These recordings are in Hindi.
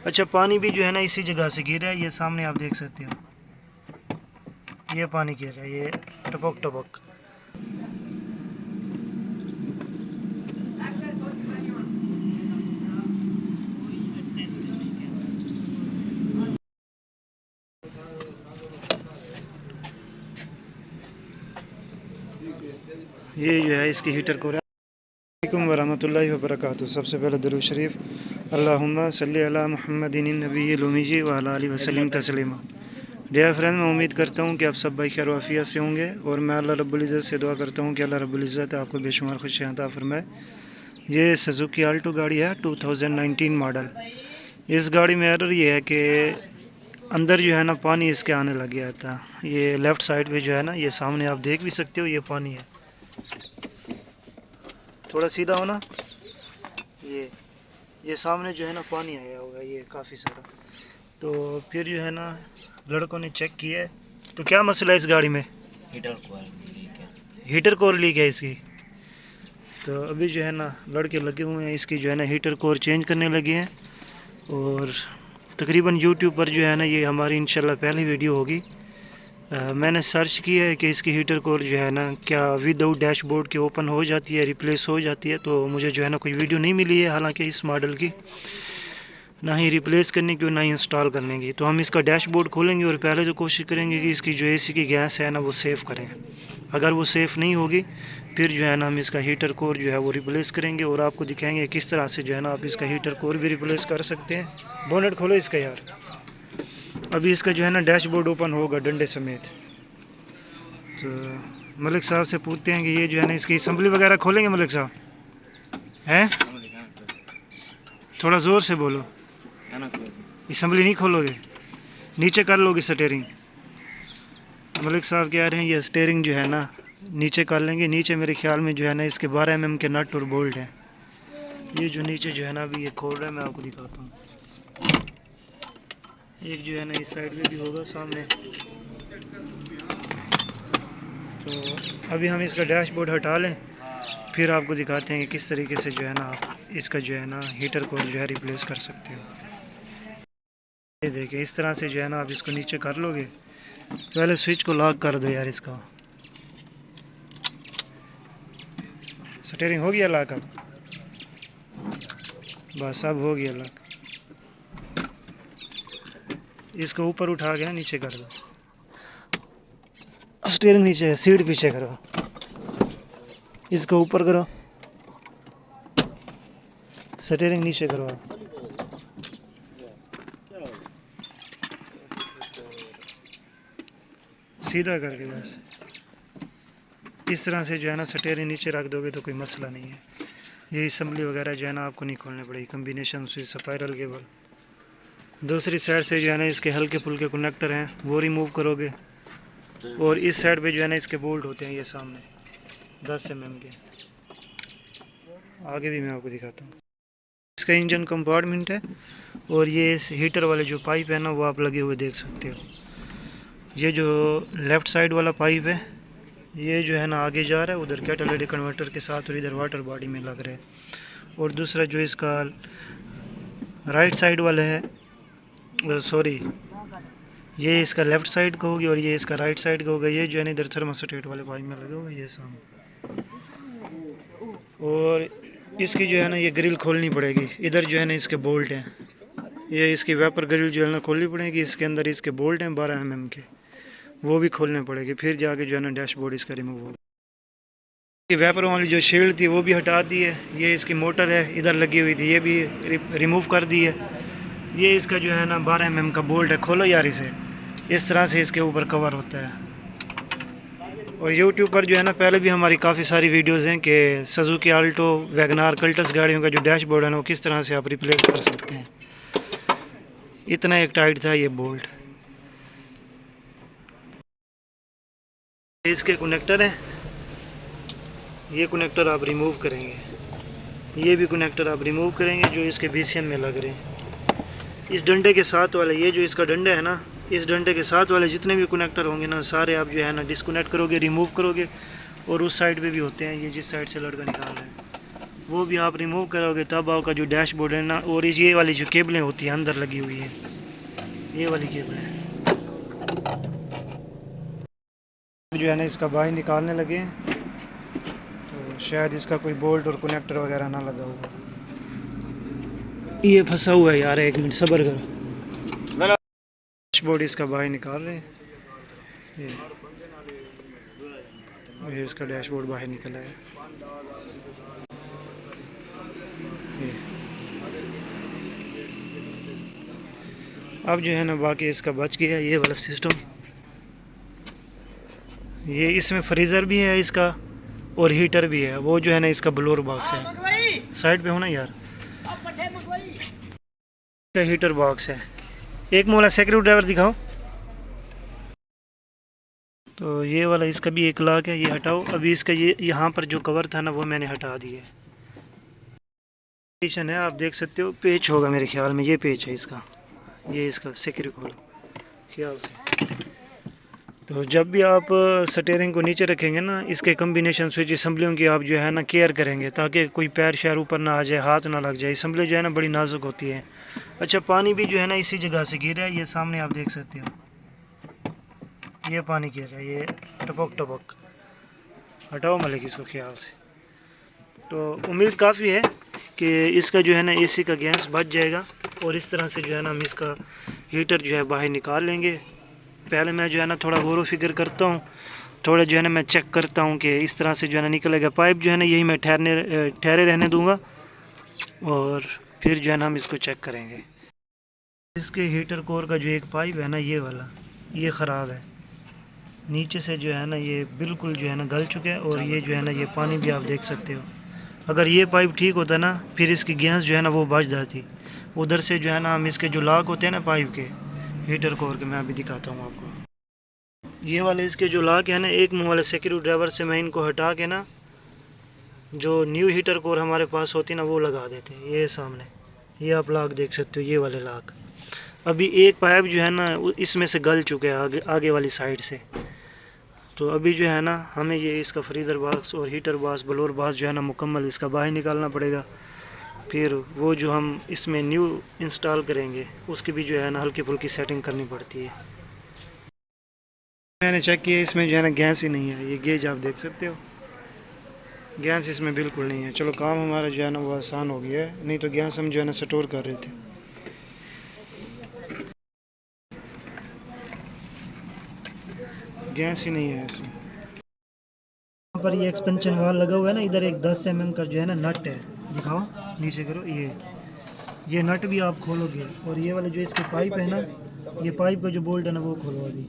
अच्छा, पानी भी जो है ना इसी जगह से गिर रहा है, ये सामने आप देख सकते हो, ये पानी गिर रहा है, ये टपक टपक। ये जो है इसकी हीटर को। अस्सलामुअलैकुम वरहमतुल्लाहि वबरकातुहू। सबसे पहले दुरूद शरीफ, अल्लाहुम्मा सल्ली अला मुहम्मदिन नबीय्यिल उम्मी व अला आलिहि वसल्लम तस्लीमा। डियर फ्रेंड, मैं उम्मीद करता हूँ कि आप सब भाई खैर वाफियत से होंगे और मैं अल्लाह रब्बुल इज़्ज़त से दुआ करता हूँ कि अल्लाह रब्बुल इज़्ज़त आपको बेशुमार खुशियाँ अता फरमाए। ये सुजुकी आल्टो गाड़ी है 2019 मॉडल। इस गाड़ी में एरर ये है कि अंदर जो है ना पानी इसके आने लग गया था। ये लेफ़्ट साइड पे जो है ना, ये सामने आप देख भी सकते हो, ये पानी है। थोड़ा सीधा हो ना, ये सामने जो है ना पानी आया होगा, ये काफ़ी सारा। तो फिर जो है ना लड़कों ने चेक किया है, तो क्या मसला है इस गाड़ी में? हीटर कोर लीक है इसकी। तो अभी जो है ना लड़के लगे हुए हैं, इसकी जो है ना हीटर कोर चेंज करने लगे हैं। और तकरीबन यूट्यूब पर जो है ना ये हमारी इंशाल्लाह पहली वीडियो होगी। मैंने सर्च किया है कि इसकी हीटर कोर जो है ना क्या विदाउट डैशबोर्ड के ओपन हो जाती है, रिप्लेस हो जाती है। तो मुझे जो है ना कोई वीडियो नहीं मिली है हालांकि इस मॉडल की, ना ही रिप्लेस करने की और ना ही इंस्टॉल करने की। तो हम इसका डैशबोर्ड खोलेंगे और पहले तो कोशिश करेंगे कि इसकी जो एसी की गैस है ना वो सेफ़ करें। अगर वो सेफ़ नहीं होगी फिर जो है ना हम इसका हीटर कोर जो है वो रिप्लेस करेंगे और आपको दिखाएंगे किस तरह से जो है ना आप इसका हीटर कोर भी रिप्लेस कर सकते हैं। बोनेट खोलो इसका यार। अभी इसका जो है ना डैशबोर्ड ओपन होगा डंडे समेत। तो मलिक साहब से पूछते हैं कि ये जो है ना इसकी असम्बली वगैरह खोलेंगे मलिक साहब? हैं? थोड़ा ज़ोर से बोलो। असम्बली नहीं खोलोगे? नीचे कर लोगे स्टीयरिंग? मलिक साहब कह रहे हैं ये स्टीयरिंग जो है ना नीचे कर लेंगे। नीचे मेरे ख्याल में जो है ना इसके 12 mm के नट और बोल्ट हैं। ये जो नीचे जो है ना अभी ये खोल रहा है, मैं आपको दिखाता हूँ। एक जो है ना इस साइड में भी होगा सामने। तो अभी हम इसका डैशबोर्ड हटा लें, फिर आपको दिखाते हैं कि किस तरीके से जो है ना आप इसका जो है ना हीटर को जो है रिप्लेस कर सकते हो। ये देखिए इस तरह से जो है ना आप इसको नीचे कर लोगे। पहले स्विच को लॉक कर दो यार इसका। स्टीयरिंग हो गया लॉक? अब बस अब हो गया लॉक। इसको ऊपर उठा के नीचे कर दो। स्टीयरिंग नीचे, सीट पीछे करो, इसको ऊपर करो, स्टीयरिंग नीचे करो। सीधा करके बस इस तरह से जो है ना स्टीयरिंग नीचे रख दोगे तो कोई मसला नहीं है। ये असम्बली वगैरह जो है ना आपको नहीं खोलने पड़ेगी। Combination switch, spiral cable. दूसरी साइड से जो है ना इसके हल्के फुल्के कनेक्टर हैं वो रिमूव करोगे। और इस साइड पे जो है ना इसके बोल्ट होते हैं ये सामने 10 mm के। आगे भी मैं आपको दिखाता हूँ। इसका इंजन कंपार्टमेंट है और ये इस हीटर वाले जो पाइप है ना वो आप लगे हुए देख सकते हो। ये जो लेफ़्ट साइड वाला पाइप है ये जो है ना आगे जा रहा है उधर कैटालिटिक कन्वर्टर के साथ और इधर वाटर बॉडी में लग रहा है। और दूसरा जो इसका राइट साइड वाला है, सॉरी ये इसका लेफ़्ट साइड का होगी और ये इसका राइट साइड का होगा। ये जो है ना इधर थर्मोस्टेट वाले पाइप में लगे हुए ये सामने। और इसकी जो है ना ये ग्रिल खोलनी पड़ेगी। इधर जो है ना इसके बोल्ट हैं, ये इसकी वेपर ग्रिल जो है ना खोलनी पड़ेगी। इसके अंदर इसके बोल्ट हैं 12 mm के, वो भी खोलने पड़ेगी। फिर जाके जो है ना डैशबोर्ड इसका रिमूव होगा। इसकी वेपर वाली जो शील्ड थी वो भी हटा दी है। ये इसकी मोटर है इधर लगी हुई थी, ये भी रिमूव कर दी है। ये इसका जो है ना 12 mm का बोल्ट है। खोलो यार इसे। इस तरह से इसके ऊपर कवर होता है। और यूट्यूब पर जो है ना पहले भी हमारी काफ़ी सारी वीडियोस हैं कि सुजुकी आल्टो, वैगनार, कल्टस गाड़ियों का जो डैशबोर्ड है ना वो किस तरह से आप रिप्लेस कर सकते हैं। इतना एक टाइट था ये बोल्ट। इसके कनेक्टर हैं, ये कनेक्टर आप रिमूव करेंगे, ये भी कनेक्टर आप रिमूव करेंगे जो इसके BCM में लग रहे हैं। इस डंडे के साथ वाले, ये जो इसका डंडा है ना, इस डंडे के साथ वाले जितने भी कनेक्टर होंगे ना सारे आप जो है ना डिस्कनेक्ट करोगे, रिमूव करोगे। और उस साइड पे भी होते हैं, ये जिस साइड से लड़का निकाल रहा है वो भी आप रिमूव करोगे तब आपका जो डैशबोर्ड है ना, और ये वाली जो केबलें होती हैं अंदर लगी हुई है, ये वाली केबलें जो है ना इसका बाहर निकालने लगे हैं, तो शायद इसका कोई बोल्ट और कनेक्टर वगैरह ना लगा हुआ। ये फंसा हुआ है यार, 1 मिनट सब्र करो। डैशबोर्ड इसका बाहर निकाल रहे हैं, ये इसका डैशबोर्ड बाहर निकला है। ये अब जो है ना बाकी इसका बच गया ये वाला सिस्टम। ये इसमें फ्रीज़र भी है इसका और हीटर भी है, वो जो है ना इसका ब्लोअर बॉक्स है। साइड पे हो ना यार, का हीटर बॉक्स है। एक मोला स्क्रू ड्राइवर दिखाओ। तो ये वाला इसका भी एक लाख है, ये हटाओ। अभी इसका ये यहाँ पर जो कवर था ना वो मैंने हटा दिया है। आप देख सकते हो पेच होगा मेरे ख्याल में, ये पेच है इसका, ये इसका स्क्रू खोलो ख्याल से। तो जब भी आप स्टीयरिंग को नीचे रखेंगे ना, इसके कम्बिनेशन स्विच असम्बलियों की आप जो है ना केयर करेंगे, ताकि कोई पैर शैर ऊपर ना आ जाए, हाथ ना लग जाए। असम्बली जो है ना बड़ी नाजुक होती है। अच्छा, पानी भी जो है ना इसी जगह से गिर रहा है, ये सामने आप देख सकते हो, ये पानी गिर रहा है, ये टपक टपक। हटाओ मलिक इसको ख्याल से। तो उम्मीद काफ़ी है कि इसका जो है ना एसी का गैस बच जाएगा, और इस तरह से जो है ना हम इसका हीटर जो है बाहर निकाल लेंगे। पहले मैं जो है ना थोड़ा गौर व फिक्र करता हूँ, थोड़ा जो है ना मैं चेक करता हूँ कि इस तरह से जो है ना निकलेगा। पाइप जो है ना यही मैं ठहरे रहने दूँगा, और फिर जो है ना हम इसको चेक करेंगे। इसके हीटर कोर का जो एक पाइप है ना ये वाला, ये ख़राब है। नीचे से जो है ना ये बिल्कुल जो है ना गल चुके हैं, और ये जो है ना ये पानी भी आप देख सकते हो। अगर ये पाइप ठीक होता ना, फिर इसकी गैस जो है ना वो बच जाती। उधर से जो है ना हम इसके जो लॉक होते हैं ना पाइप के हीटर कोर के, मैं अभी दिखाता हूँ आपको। ये वाले इसके जो लॉक है ना, एक मुँह वाले स्क्रू ड्राइवर से मैं इनको हटा के ना, जो न्यू हीटर कोर हमारे पास होती ना वो लगा देते हैं। ये सामने ये आप लॉक देख सकते हो, ये वाले लॉक। अभी एक पाइप जो है ना इसमें से गल चुके हैं आगे वाली साइड से। तो अभी जो है ना हमें ये इसका फ्रीज़र बॉक्स और हीटर बॉक्स ब्लोअर बॉक्स जो है ना मुकम्मल इसका बाहर निकालना पड़ेगा। फिर वो जो हम इसमें न्यू इंस्टॉल करेंगे उसकी भी जो है ना हल्की फुल्की सेटिंग करनी पड़ती है। मैंने चेक किया, इसमें जो है ना गैस ही नहीं है। ये गेज आप देख सकते हो, गैस इसमें बिल्कुल नहीं है। चलो काम हमारा जो है ना वो आसान हो गया है, नहीं तो गैस हम जो है ना स्टोर कर रहे थे। गैस ही नहीं है इसमें। यहाँ पर ये एक्सपेंशन वाल लगा हुआ है ना, इधर एक 10 mm का जो है ना नट है, दिखाओ नीचे करो। ये नट भी आप खोलोगे, और ये वाले जो इसके पाइप है ना, ये पाइप का जो बोल्ट है ना वो खोलो। अभी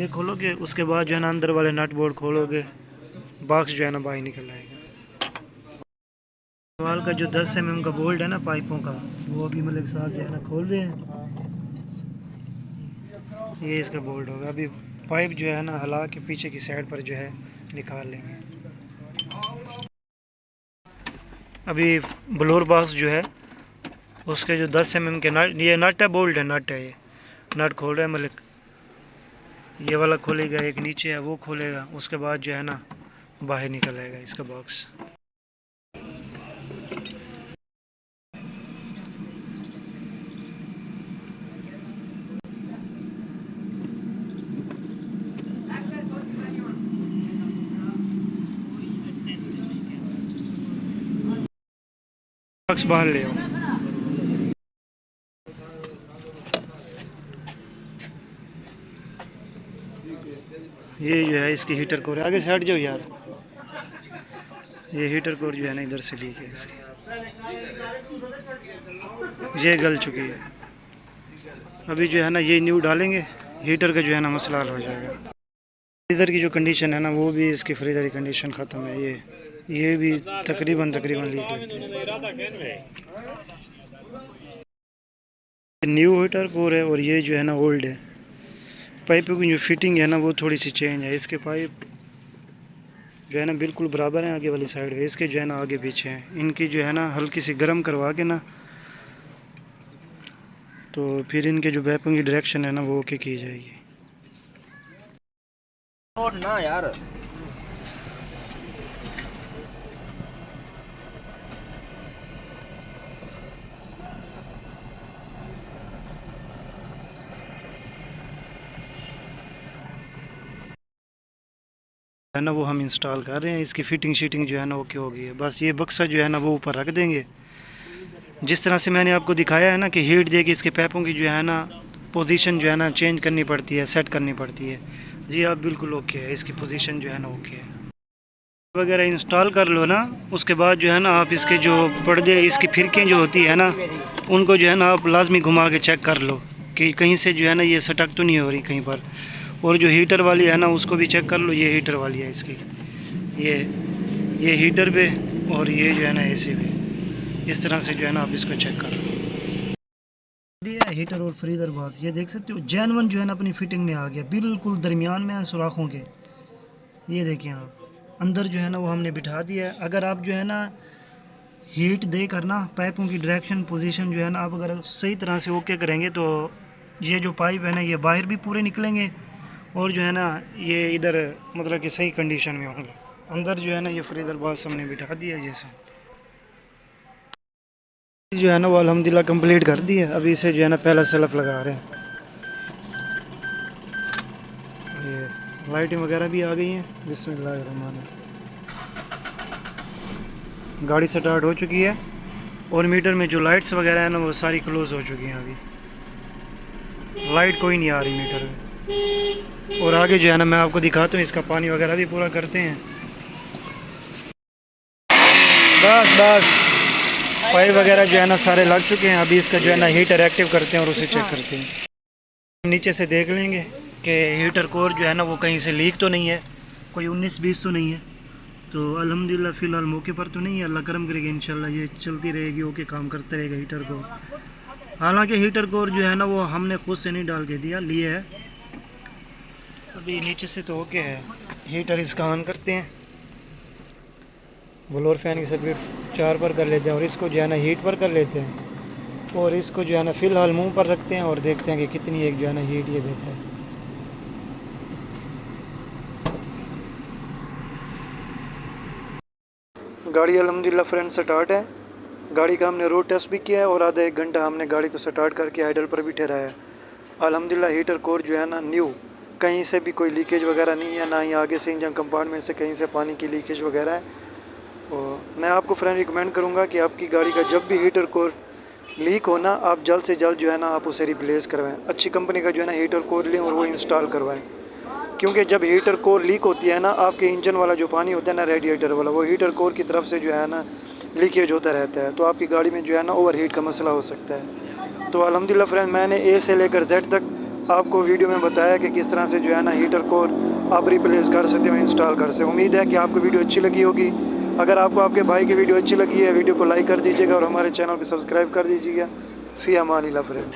ये खोलोगे, उसके बाद जो है ना अंदर वाले नट बोल्ट खोलोगे, बॉक्स जो है ना बाहर निकल आएगा। वाल का जो 10 mm का बोल्ट है ना पाइपों का, वो अभी मलिक साहब जो है ना खोल रहे हैं। ये इसका बोल्ट होगा। अभी पाइप जो है ना हिला के पीछे की साइड पर जो है निकाल लेंगे। अभी ब्लोअर बॉक्स जो है उसके जो 10 mm के नट, ये नट है, बोल्ट है, नट है, ये नट खोल रहा है मलिक। ये वाला खोलेगा, एक नीचे है वो खोलेगा, उसके बाद जो है ना बाहर निकल आएगा इसका बॉक्स। बॉक्स बाहर ले आओ। ये जो है इसकी हीटर कोर, आगे से हट जाओ यार। ये हीटर कोर जो है ना इधर से लीक है इसकी, ये गल चुकी है। अभी जो है ना ये न्यू डालेंगे, हीटर का जो है ना मसला हल हो जाएगा। फ्रीज़र की जो कंडीशन है ना वो भी, इसकी फ्रीज़र की कंडीशन ख़त्म है। ये भी तकरीबन लीक लगती है। न्यू हीटर कोर है, और ये जो है ना ओल्ड है। पाइपों की जो फिटिंग है ना वो थोड़ी सी चेंज है। इसके पाइप जो है ना बिल्कुल बराबर हैं आगे वाली साइड में, इसके जो है ना आगे पीछे हैं। इनकी जो है ना हल्की सी गर्म करवा के ना, तो फिर इनके जो पाइपों की डायरेक्शन है ना वो ओके की जाएगी। ना यार है ना वो हम इंस्टॉल कर रहे हैं। इसकी फ़िटिंग शीटिंग जो है ना ओके हो गई है। बस ये बक्सा जो है ना वो ऊपर रख देंगे। जिस तरह से मैंने आपको दिखाया है ना कि हीट दे के इसके पैपों की जो है ना पोजीशन जो है ना चेंज करनी पड़ती है, सेट करनी पड़ती है। जी आप बिल्कुल ओके है, इसकी पोजीशन जो है ना ओके है। वगैरह इंस्टॉल कर लो ना, उसके बाद जो है ना आप इसके जो पर्दे, इसकी फिरकें जो होती है ना, उनको जो है ना आप लाजमी घुमा के चेक कर लो कि कहीं से जो है ना ये सटक तो नहीं हो रही कहीं पर। और जो हीटर वाली है ना उसको भी चेक कर लो, ये हीटर वाली है इसकी, ये हीटर पे और ये जो है ना एसी पे। इस तरह से जो है ना आप इसको चेक कर लो। दिया हीटर और फ्रीजर बात ये देख सकते हो, जेनवन जो है ना अपनी फिटिंग में आ गया, बिल्कुल दरमियान में है सुराखों के। ये देखिए आप अंदर जो है ना वो हमने बिठा दिया है। अगर आप जो है ना हीट दे कर ना पाइपों की डायरेक्शन पोजीशन जो है ना आप अगर सही तरह से ओके करेंगे तो ये जो पाइप है ना ये बाहर भी पूरे निकलेंगे और जो है ना ये इधर मतलब कि सही कंडीशन में होंगे। अंदर जो है ना ये फ्रीजर बॉक्स हमने बिठा दिया जैसा जो है ना वो अल्हम्दुलिल्लाह कंप्लीट कर दी है। अभी इसे जो है ना पहला सेल्फ लगा रहे हैं। ये लाइटिंग वगैरह भी आ गई हैं। बिस्मिल्लाहिर्रहमानिर्रहीम। गाड़ी स्टार्ट हो चुकी है और मीटर में जो लाइट्स वगैरह है ना वो सारी क्लोज हो चुकी हैं। अभी लाइट कोई नहीं आ रही मीटर में। और आगे जो है ना मैं आपको दिखाता हूँ, इसका पानी वगैरह भी पूरा करते हैं। बस पाइप वगैरह जो है ना सारे लग चुके हैं। अभी इसका जो है ना हीटर एक्टिव करते हैं और उसे चेक करते हैं। नीचे से देख लेंगे कि हीटर कोर जो है ना वो कहीं से लीक तो नहीं है, कोई 19-20 तो नहीं है। तो अल्हम्दुलिल्लाह फ़िलहाल मौके पर तो नहीं है, अल्लाह करम करेगा इंशाल्लाह ये चलती रहेगी, ओके काम करते रहेगा हीटर को। हालांकि हीटर कोर जो है ना वो हमने खुद से नहीं डाल के दिया, लिए है। अभी नीचे से तो ओके है। हीटर इसका ऑन करते हैं, ब्लोअर फैन की स्पीड 4 पर कर लेते हैं और इसको जो है ना हीट पर कर लेते हैं और इसको जो है ना फ़िलहाल मुंह पर रखते हैं और देखते हैं कि कितनी एक जो है ना हीट ये देता है। गाड़ी अल्हम्दुलिल्लाह फ्रेंड स्टार्ट है। गाड़ी का हमने रोड टेस्ट भी किया है और आधा 1 घंटा हमने गाड़ी को स्टार्ट करके आइडल पर भी ठहराया है। अल्हम्दुलिल्लाह हीटर कोर जो है ना न्यू, कहीं से भी कोई लीकेज वगैरह नहीं है, ना ही आगे से इंजन कंपार्टमेंट से कहीं से पानी की लीकेज वगैरह है। और मैं आपको फ्रेंड रिकमेंड करूँगा कि आपकी गाड़ी का जब भी हीटर कोर लीक हो ना, आप जल्द से जल्द जो है ना आप उसे रिप्लेस करवाएं। अच्छी कंपनी का जो है ना हीटर कोर लें और वो इंस्टॉल करवाएं। क्योंकि जब हीटर कोर लीक होती है ना, आपके इंजन वाला जो पानी होता है ना रेडिएटर वाला, वो हीटर कोर की तरफ से जो है ना लीकेज होता रहता है। तो आपकी गाड़ी में जो है ना ओवरहीट का मसला हो सकता है। तो अल्हम्दुलिल्लाह फ्रेंड मैंने ए से लेकर जेड तक आपको वीडियो में बताया कि किस तरह से जो है ना हीटर कोर आप रिप्लेस कर सकते हो, इंस्टॉल कर सकते हो। उम्मीद है कि आपको वीडियो अच्छी लगी होगी। अगर आपको आपके भाई की वीडियो अच्छी लगी है, वीडियो को लाइक कर दीजिएगा और हमारे चैनल को सब्सक्राइब कर दीजिएगा। फ़ी अमानिल्लाह फ्रेंड।